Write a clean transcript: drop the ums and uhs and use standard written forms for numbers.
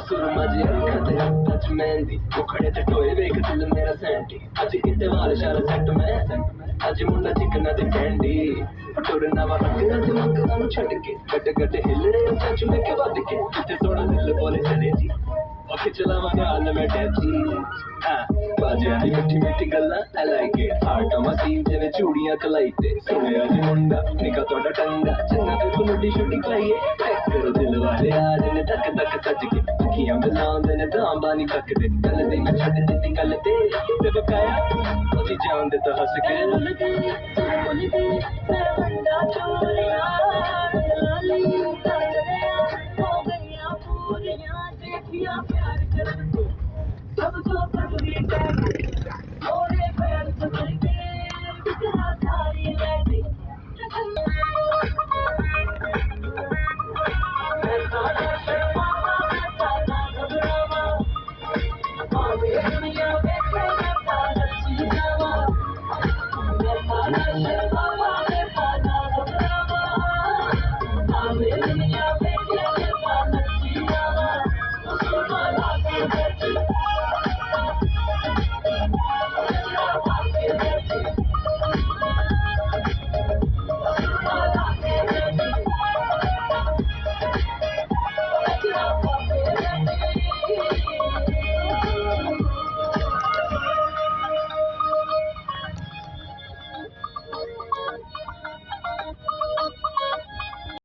सुरमा जी अखा ते हत्था च मेहंदी मुखड़े ते टोए वेख दिल मेरा सैंटी अज किते वाल शाल सैट मैं अज मुंडा चिकना ते कैंडी टुरना वा रंगा ते मंगदा नु छड्ड के गट गट हिलड़े चाचू में के वध के ते सोना दिल बोले चले जी ओके चलावा गाल में टैची बाजे दी मिठी मिठी गल्ला I like it heart machine जिवें चूड़ियां कलाई ते सुनिया जी मुंडा निका तोड़ा टंगा चन्ना ते फुल्ली शूटिंग खाइए चेक करो दिल वाले आज ने तक तक सज के अखियां मिलाउंदे ने दां बानी तकदे गल दी मैं छड्ड दित्ती गल ते बकाया ओदी जान दे तो हंस के बोल के मैं बंदा चोरिया लाली करया हो गईया पूरियां देखिया प्यार करन को सब तो कभी टैग ओरे पैर चल के बिगड़ा सारी लैती दुनिया में